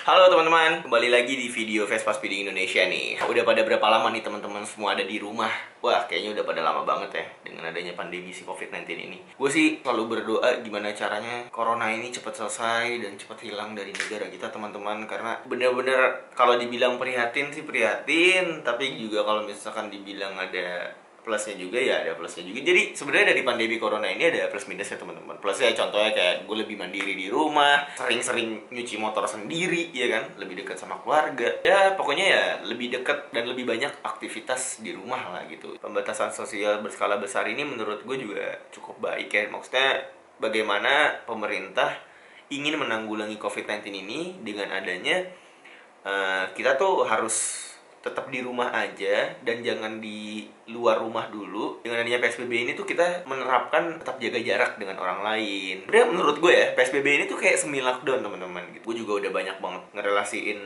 Halo teman-teman, kembali lagi di video Vespa Speeding Indonesia nih. Udah pada berapa lama nih teman-teman semua ada di rumah? Wah, kayaknya udah pada lama banget ya dengan adanya pandemi si COVID-19 ini. Gue sih selalu berdoa gimana caranya corona ini cepat selesai dan cepat hilang dari negara kita teman-teman. Karena bener-bener kalau dibilang prihatin sih prihatin, tapi juga kalau misalkan dibilang ada plusnya juga ya ada plusnya juga. Jadi sebenarnya dari pandemi corona ini ada plus minusnya teman-teman. Plusnya contohnya kayak gue lebih mandiri di rumah, sering-sering nyuci motor sendiri ya kan, lebih dekat sama keluarga. Ya pokoknya ya lebih dekat dan lebih banyak aktivitas di rumah lah gitu. Pembatasan sosial berskala besar ini menurut gue juga cukup baik ya. Maksudnya bagaimana pemerintah ingin menanggulangi COVID-19 ini dengan adanya kita tuh harus tetap di rumah aja dan jangan di luar rumah dulu. Dengan adanya PSBB ini tuh kita menerapkan tetap jaga jarak dengan orang lain. Udah menurut gue ya, PSBB ini tuh kayak semi lockdown teman-teman gitu. Gue juga udah banyak banget ngerelasiin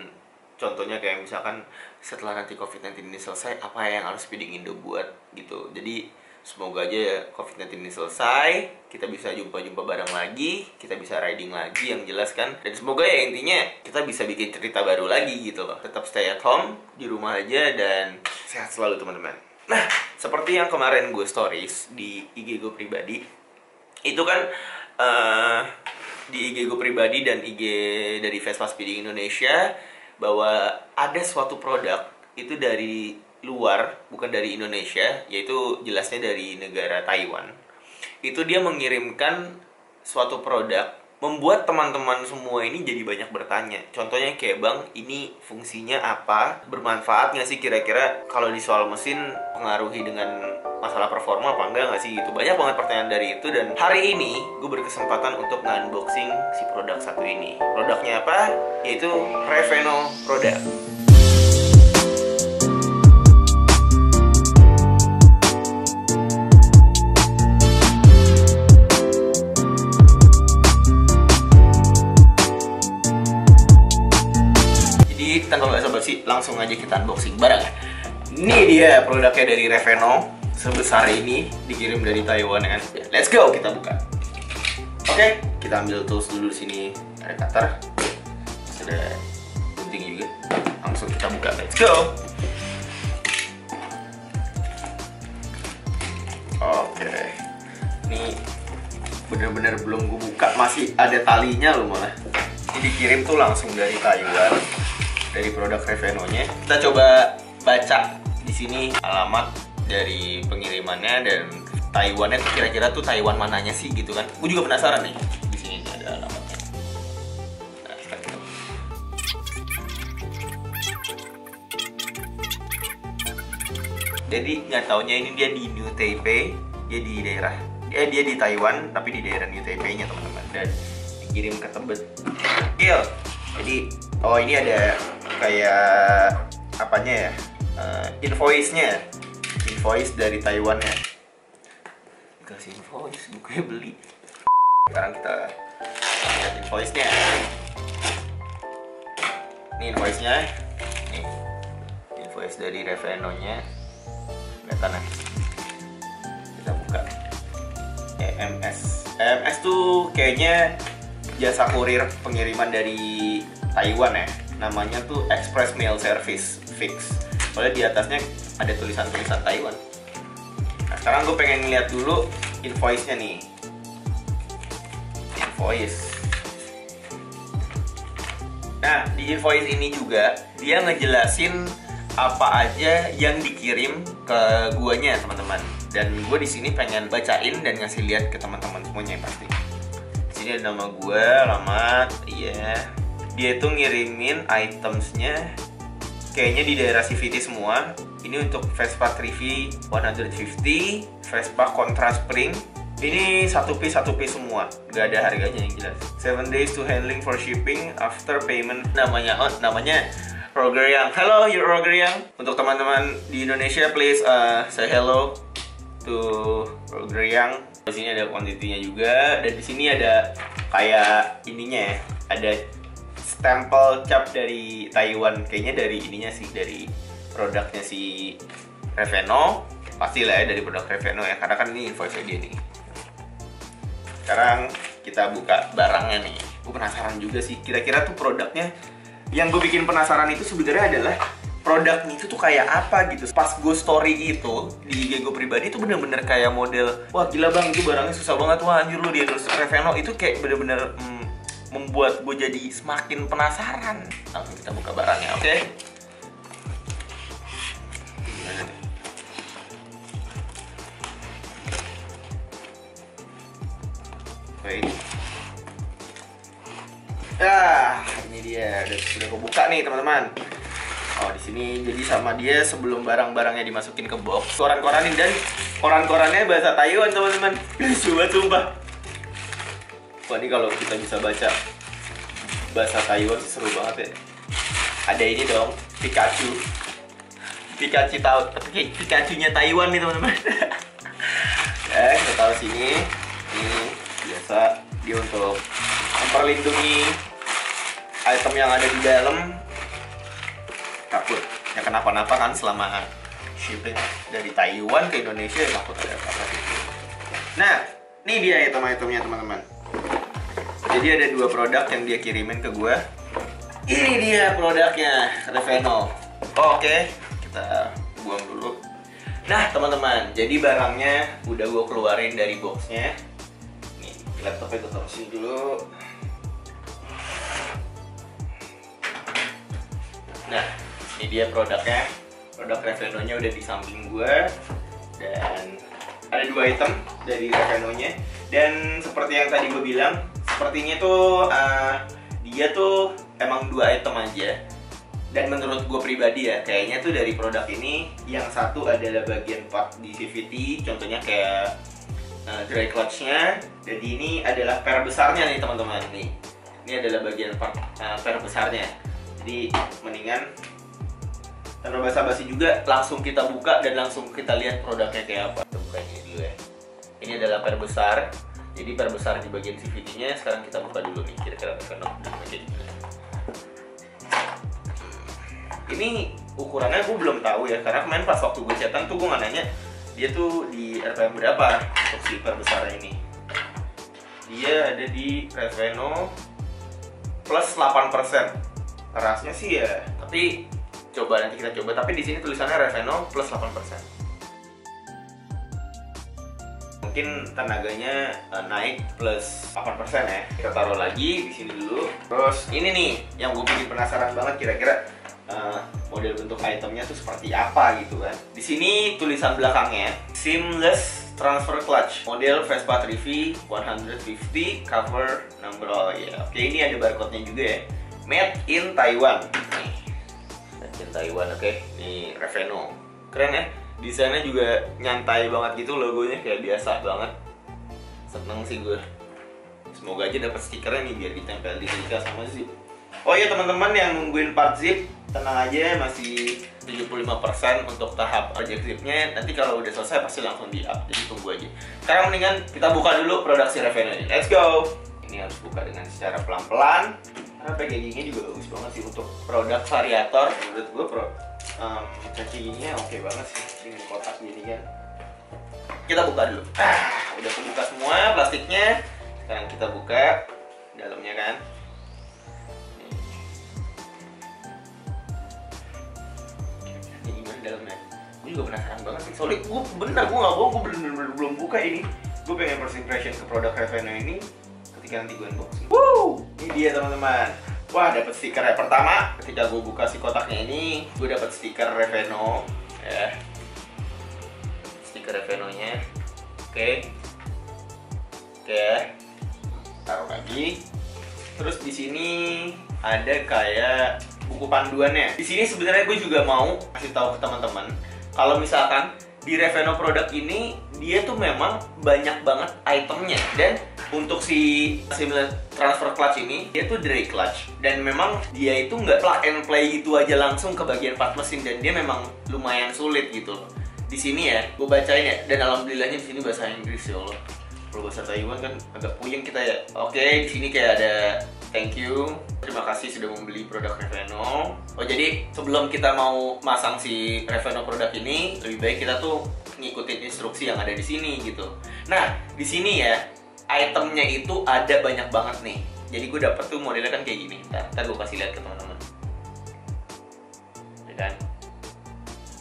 contohnya kayak misalkan setelah nanti COVID-19 ini selesai apa yang harus Speeding Indo buat gitu. Jadi semoga aja COVID-19 ini selesai, kita bisa jumpa-jumpa bareng lagi, kita bisa riding lagi yang jelas kan. Dan semoga ya intinya kita bisa bikin cerita baru lagi gitu loh. Tetap stay at home, di rumah aja dan sehat selalu teman-teman. Nah, seperti yang kemarin gue stories di IG gue pribadi, itu kan di IG gue pribadi dan IG dari Vespa Speeding Indonesia bahwa ada suatu produk itu dari luar, bukan dari Indonesia, yaitu jelasnya dari negara Taiwan. Itu dia mengirimkan suatu produk, membuat teman-teman semua ini jadi banyak bertanya. Contohnya kayak, bang, ini fungsinya apa? Bermanfaat nggak sih kira-kira kalau di soal mesin pengaruhi dengan masalah performa apa enggak nggak sih gitu. Banyak banget pertanyaan dari itu dan hari ini gue berkesempatan untuk nge-unboxing si produk satu ini. Produknya apa? Yaitu Reveno produk. Tanpa basa-basi langsung aja kita unboxing bareng ya. Ini dia produknya dari Reveno sebesar ini, dikirim dari Taiwan ya kan. Let's go, kita buka. Oke, kita ambil tools dulu sini. Ada cutter, ada gunting juga. Langsung kita buka, let's go. Oke, ini bener-bener belum gue buka, masih ada talinya loh malah. Ini dikirim tuh langsung dari Taiwan, dari produk Reveno-nya. Kita coba baca di sini alamat dari pengirimannya dan Taiwannya tuh kira-kira tuh Taiwan mananya sih gitu kan. Gue juga penasaran nih. Di sini ada alamatnya. Nah, kita jadi nggak taunya ini dia di New Taipei, dia di daerah dia di Taiwan tapi di daerah New Taipei-nya teman-teman, dan dikirim ke Tebet. Gil. Jadi ini ada kayak apanya ya, invoice-nya, invoice dari Taiwan ya. Kasih invoice, gue beli. Sekarang kita lihat invoice-nya. Ini invoice-nya, nih invoice dari Reveno-nya. Kelihatan ya? Kita buka. EMS tuh kayaknya jasa kurir pengiriman dari Taiwan ya. Namanya tuh Express Mail Service Fix. Soalnya di atasnya ada tulisan-tulisan Taiwan. Nah, sekarang gue pengen ngeliat dulu invoice-nya nih. Invoice. Nah, di invoice ini juga dia ngejelasin apa aja yang dikirim ke guanya, teman-teman. Dan gue di sini pengen bacain dan ngasih lihat ke teman-teman semuanya yang pasti. Di sini ada nama gue, alamat, iya. Dia itu ngirimin itemsnya kayaknya di daerah CVT semua. Ini untuk Vespa Trivi 150, Vespa Contra Spring. Ini satu piece semua, gak ada harganya yang jelas. 7 days to handling for shipping after payment. Namanya Roger Yang. Hello, you're Roger Yang. Untuk teman-teman di Indonesia, please say hello to Roger Yang. Di sini ada kuantitinya juga, dan di sini ada kayak ininya ya, ada stempel cap dari Taiwan, kayaknya dari ininya sih, dari produknya si Reveno, pastilah ya dari produk Reveno ya, karena kan ini invoice dia nih. Sekarang kita buka barangnya nih. Gue penasaran juga sih, kira-kira tuh produknya yang gue bikin penasaran itu sebenarnya adalah produknya itu tuh kayak apa gitu. Pas gue story itu di IG gue pribadi tuh bener-bener kayak model, wah gila bang itu barangnya susah banget, wah anjir lu dia terus Reveno itu kayak bener-bener membuat gue jadi semakin penasaran. Langsung kita buka barangnya, oke? Baik. Ini dia udah gue buka nih teman-teman. Oh di sini jadi sama dia sebelum barang-barangnya dimasukin ke box, koran-koranin, dan koran-korannya bahasa Taiwan teman-teman. Lucu banget sumpah. Wah ini kalau kita bisa baca bahasa Taiwan sih seru banget ya. Ada ini dong, Pikachu tahu, Pikachu-nya Taiwan nih teman-teman. Kita taruh sini. Ini biasa dia untuk memperlindungi item yang ada di dalam, takut ya kenapa-napa kan selama shipping dari Taiwan ke Indonesia, ya takut ada apa-apa. Nah, ini dia item-itemnya teman-teman. Jadi ada 2 produk yang dia kirimin ke gua. Ini dia produknya, Reveno. Oke, kita buang dulu. Nah teman-teman, jadi barangnya udah gua keluarin dari boxnya. Nih, laptopnya gua taruh sini dulu. Nah, ini dia produknya. Produk Reveno-nya udah di samping gue. Dan ada 2 item dari Reveno-nya. Dan seperti yang tadi gue bilang, sepertinya tuh dia tuh emang 2 item aja. Dan menurut gue pribadi ya, kayaknya tuh dari produk ini yang satu adalah bagian part di CVT, contohnya kayak dry clutch-nya. Jadi ini adalah per besarnya nih teman-teman. Nih, ini adalah bagian part per besarnya. Jadi mendingan tanpa basa-basi juga langsung kita buka dan langsung kita lihat produknya kayak apa. Kita buka ini dulu ya. Ini adalah per besar. Jadi per besar di bagian CVT-nya. Sekarang kita buka dulu nih kira-kira Reveno kayak gimana. Ini ukurannya gue belum tahu ya, karena kemarin pas waktu gue chatan tuh gue nggak nanya dia tuh di RPM berapa untuk si per besarnya ini. Dia ada di Reveno plus 8%. Kerasnya sih ya, tapi coba nanti kita coba. Tapi di sini tulisannya Reveno plus 8%. Mungkin tenaganya naik plus 8% ya. Kita taruh lagi di sini dulu. Terus ini nih yang gue bikin penasaran banget, kira-kira model bentuk itemnya tuh seperti apa gitu kan. Di sini tulisan belakangnya seamless transfer clutch model Vespa 3V 150 cover number. Oh ya, oke, ini ada barcode-nya juga ya. Made in Taiwan. Nih, made in Taiwan, oke. Ini Reveno. Keren ya. Desainnya juga nyantai banget gitu, logonya kayak biasa banget. Seneng sih gue. Semoga aja dapat stikernya nih biar ditempel di stiker sama zip. Oh iya teman-teman yang nungguin part zip, tenang aja, masih 75% untuk tahap ojek zipnya. Nanti kalau udah selesai pasti langsung di up, jadi tunggu aja. Sekarang mendingan kita buka dulu produksi Reveno ini. Let's go. Ini harus buka dengan secara pelan-pelan. Karena packagingnya juga bagus banget sih untuk produk variator. Menurut gue packagingnya oke banget sih dengan kotak gini kan. Kita buka dulu. Udah kebuka semua plastiknya. Sekarang kita buka dalamnya kan. Ini gimana dalamnya? Gue juga penasaran banget sih. Soalnya gue nggak bohong, gue bener-bener belum buka ini. Gue pengen first impression ke produk Reveno ini ketika nanti gue unboxing. Ini dia teman-teman. Wah, dapat stiker ya. Pertama, ketika gue buka si kotaknya ini, gue dapat stiker Reveno ya. Stiker Reveno-nya. Oke. Taruh lagi. Terus di sini ada kayak buku panduannya. Di sini sebenarnya gue juga mau kasih tahu ke teman-teman kalau misalkan di Reveno produk ini dia tuh memang banyak banget itemnya. Dan untuk si seamless transfer clutch ini dia tuh dry clutch, dan memang dia itu nggak plug and play gitu aja langsung ke bagian part mesin, dan dia memang lumayan sulit gitu. Di sini ya, gue bacain ya, dan alhamdulillahnya di sini bahasa Inggris ya Allah. Kalau bahasa Taiwan kan agak puyeng kita ya. Oke, di sini kayak ada thank you, terima kasih sudah membeli produk Reveno. Oh jadi sebelum kita mau masang si Reveno produk ini, lebih baik kita tuh ngikutin instruksi yang ada di sini gitu. Nah di sini ya, itemnya itu ada banyak banget nih. Jadi gue dapet tuh modelnya kan kayak gini. Ntar gue kasih lihat ke teman-teman. kan.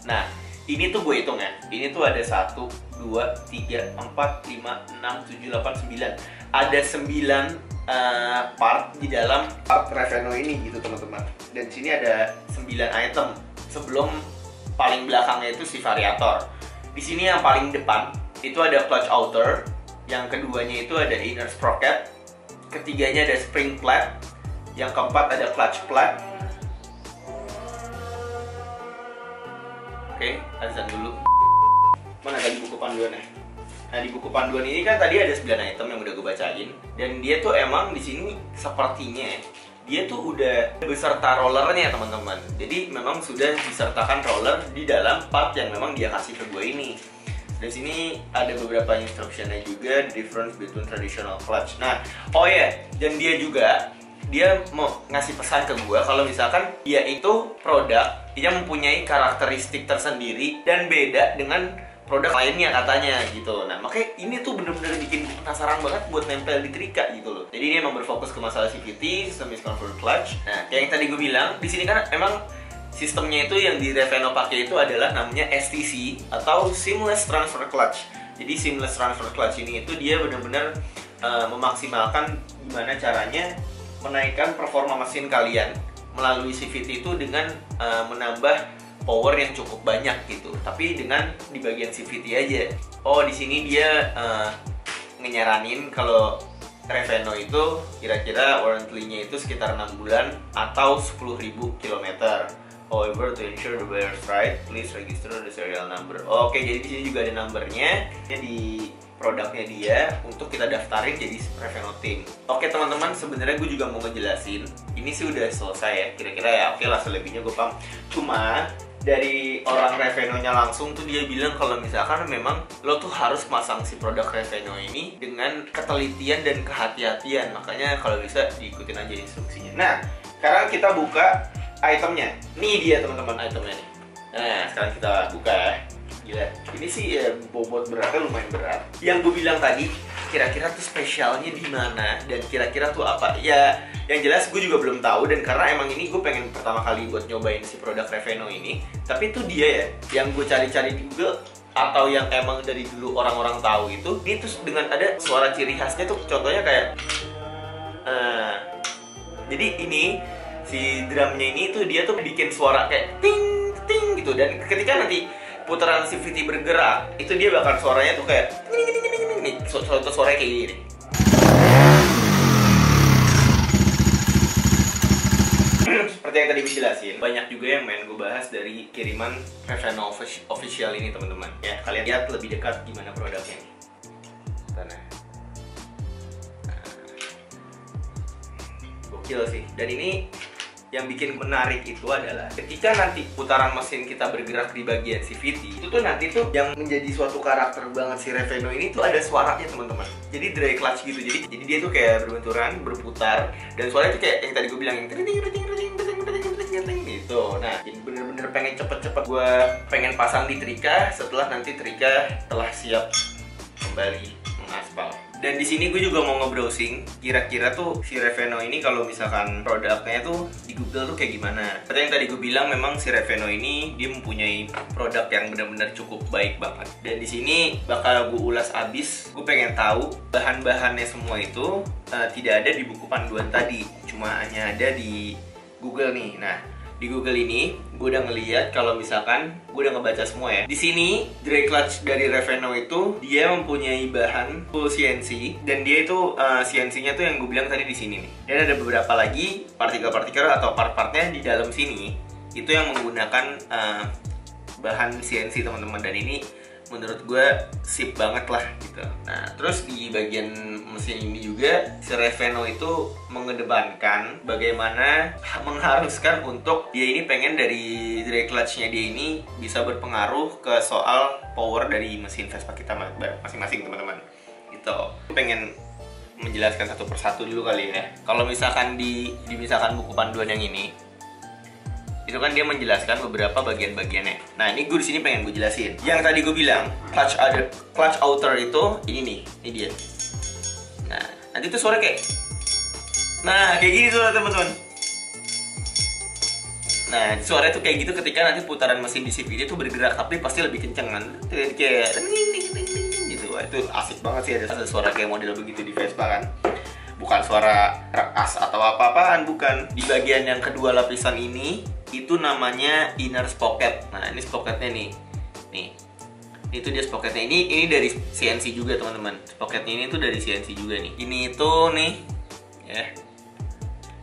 Nah, ini tuh gue hitung ya. Ini tuh ada 1, 2, 3, 4, 5, 6, 7, 8, 9. Ada 9 part di dalam part Reveno ini gitu teman-teman. Dan sini ada 9 item. Sebelum paling belakangnya itu si variator. Di sini yang paling depan itu ada clutch outer. Yang keduanya itu ada inner sprocket. Ketiganya ada spring plat. Yang keempat ada clutch plat. Oke, azan dulu. Mana tadi buku panduannya? Nah, di buku panduan ini kan tadi ada 9 item yang udah gue bacain. Dan dia tuh emang di sini sepertinya dia tuh udah beserta rollernya teman-teman. Jadi memang sudah disertakan roller di dalam part yang memang dia kasih ke gue ini. Di sini ada beberapa instructionnya juga, the difference between traditional clutch. Nah, oh ya, dan dia mau ngasih pesan ke gue kalau misalkan dia itu produk yang mempunyai karakteristik tersendiri dan beda dengan produk lainnya katanya gitu. Nah, makanya ini tuh bener-bener bikin gue penasaran banget buat nempel di Trika gitu loh. Jadi ini emang berfokus ke masalah CVT, System is Controlled Clutch. Nah, kayak yang tadi gue bilang, di sini kan emang sistemnya itu yang di Reveno pakai itu adalah namanya STC atau Seamless Transfer Clutch. Jadi Seamless Transfer Clutch ini itu dia bener-bener memaksimalkan gimana caranya menaikkan performa mesin kalian melalui CVT itu dengan menambah power yang cukup banyak gitu, tapi dengan di bagian CVT aja. Oh, di sini dia ngenyaranin kalau Reveno itu kira-kira warranty-nya itu sekitar 6 bulan atau 10.000 km. However, to ensure the buyer's right, please register the serial number. Oke, jadi di sini juga ada numbernya di produknya dia untuk kita daftarin jadi Reveno Team. Oke teman-teman, sebenarnya gue juga mau ngejelasin. Ini sih udah selesai ya, kira-kira ya oke lah, selebihnya gue paham. Cuma dari orang Revenonya langsung tuh dia bilang kalau misalkan memang lo tuh harus masang si produk Reveno ini dengan ketelitian dan kehati-hatian. Makanya kalau bisa diikutin aja instruksinya. Nah, sekarang kita buka itemnya. Nih dia teman-teman itemnya nih. Nah, sekarang kita buka ya. Gila, ini sih ya bobot beratnya lumayan berat. Yang gue bilang tadi, kira-kira tuh spesialnya di mana dan kira-kira tuh apa? Ya, yang jelas gue juga belum tahu, dan karena emang ini gue pengen pertama kali buat nyobain si produk Reveno ini. Tapi itu dia ya, yang gue cari-cari di Google atau yang emang dari dulu orang-orang tahu itu, ini tuh dengan ada suara ciri khasnya tuh, contohnya kayak jadi ini si drumnya ini tuh dia tuh bikin suara kayak ting ting gitu, dan ketika nanti putaran CVT bergerak, itu dia bakal suaranya tuh kayak nih, suaranya kayak gini. Seperti yang tadi gue jelasin, banyak juga yang main gue bahas dari kiriman Reveno official ini teman-teman. Ya, kalian lihat lebih dekat gimana produknya nih. Nah. Gokil sih. Dan ini yang bikin menarik itu adalah ketika nanti putaran mesin kita bergerak di bagian CVT, itu tuh nanti tuh yang menjadi suatu karakter banget si Reveno ini tuh ada suaranya teman-teman. Jadi dry clutch gitu. Jadi dia tuh kayak berbenturan, berputar, dan suaranya tuh kayak yang tadi gue bilang yang gitu. Nah, ini bener-bener pengen cepet-cepet gue pengen pasang di Trika setelah nanti Trika telah siap kembali mengaspal. Dan di sini gue juga mau nge-browsing kira-kira tuh si Reveno ini kalau misalkan produknya tuh di Google tuh kayak gimana. Seperti yang tadi gue bilang, memang si Reveno ini dia mempunyai produk yang benar-benar cukup baik banget. Dan di sini bakal gue ulas abis. Gue pengen tahu bahan-bahannya semua itu tidak ada di buku panduan tadi, cuma hanya ada di Google nih. Nah, di Google ini gue udah ngeliat kalau misalkan gue udah ngebaca semua ya. Di sini dry clutch dari Reveno itu dia mempunyai bahan full CNC, dan dia itu CNC-nya tuh yang gue bilang tadi di sini nih. Dan ada beberapa lagi partikel-partikel atau part-partnya di dalam sini itu yang menggunakan bahan CNC teman-teman, dan ini menurut gue sip banget lah gitu. Nah, terus di bagian mesin ini juga si Reveno itu mengedepankan bagaimana mengharuskan untuk dia ini pengen dari dry clutch-nya dia ini bisa berpengaruh ke soal power dari mesin Vespa kita masing-masing teman-teman. Gitu. Pengen menjelaskan satu persatu dulu kali ya. Kalau misalkan di misalkan buku panduan yang ini, itu kan dia menjelaskan beberapa bagian-bagiannya. Nah, ini gue di sini pengen gue jelasin. Yang tadi gue bilang clutch outer itu ini dia. Nah, nanti tuh suara kayak, nah kayak gini tuh teman-teman. Nah, suara tuh kayak gitu ketika nanti putaran mesin di CVT itu bergerak, tapi pasti lebih kenceng kan. Kayak gitu. Wah, itu asik banget sih ada suara kayak model begitu di Vespa kan. Bukan suara rekas atau apa-apaan, bukan. Di bagian yang kedua lapisan ini itu namanya inner sprocket. Nah, ini sprocketnya nih. Nih. Itu dia sprocketnya. Ini dari CNC juga, teman-teman. Sprocketnya ini tuh dari CNC juga nih. Ini itu nih ya.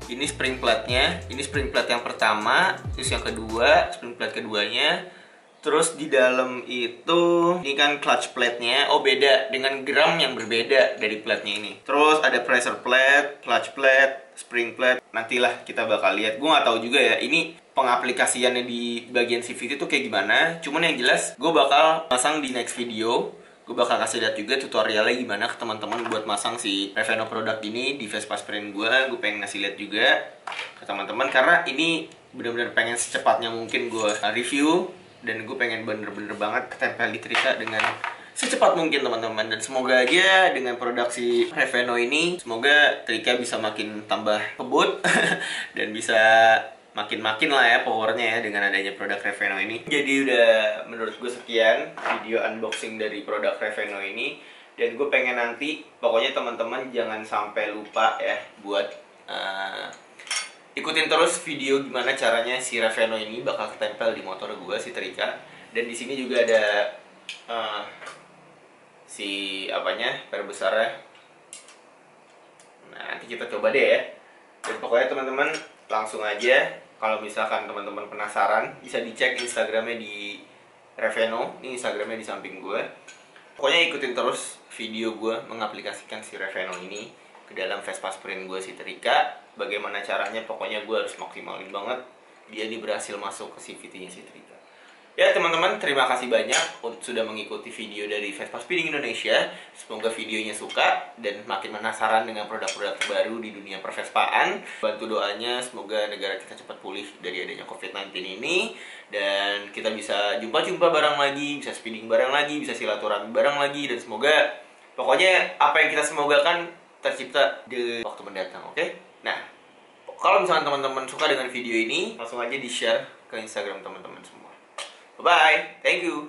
Ini spring plate-nya, ini spring plate yang pertama, terus yang kedua, spring plate keduanya. Terus di dalam itu, ini kan clutch plate-nya, oh beda, dengan gram yang berbeda dari plate-nya ini. Terus ada pressure plate, clutch plate, spring plate, nantilah kita bakal lihat. Gue nggak tahu juga ya, ini pengaplikasiannya di bagian CVT itu kayak gimana. Cuman yang jelas, gue bakal pasang di next video. Gue bakal kasih lihat juga tutorialnya gimana ke teman-teman buat masang si Reveno produk ini di Vespa Sprint gue. Gue pengen ngasih lihat juga ke teman-teman karena ini benar-benar pengen secepatnya mungkin gue review, dan gue pengen bener-bener banget ketempel di Trika dengan secepat mungkin teman-teman. Dan semoga aja dengan produksi Reveno ini, semoga Trika bisa makin tambah kebut dan bisa makin lah ya powernya ya dengan adanya produk Reveno ini. Jadi udah menurut gue sekian video unboxing dari produk Reveno ini. Dan gue pengen nanti pokoknya teman-teman jangan sampai lupa ya buat ikutin terus video gimana caranya si Reveno ini bakal ketempel di motor gue si Trika. Dan di sini juga ada si apanya per besarnya. Nah, nanti kita coba deh ya. Dan pokoknya teman-teman langsung aja. Kalau misalkan teman-teman penasaran, bisa dicek Instagramnya di Reveno. Ini Instagramnya di samping gue. Pokoknya ikutin terus video gue mengaplikasikan si Reveno ini ke dalam Vespa Sprint gue si Trika. Bagaimana caranya, pokoknya gue harus maksimalin banget dia ini berhasil masuk ke CVT-nya si Trika. Ya teman-teman, terima kasih banyak sudah mengikuti video dari Vespa Speeding Indonesia. Semoga videonya suka dan makin penasaran dengan produk-produk terbaru di dunia pervespaan. Bantu doanya, semoga negara kita cepat pulih dari adanya COVID-19 ini. Dan kita bisa jumpa-jumpa bareng lagi, bisa speeding bareng lagi, bisa silaturahmi bareng lagi. Dan semoga, pokoknya apa yang kita semogakan tercipta di waktu mendatang, oke? Nah, kalau misalnya teman-teman suka dengan video ini, langsung aja di-share ke Instagram teman-teman semua. Bye, thank you.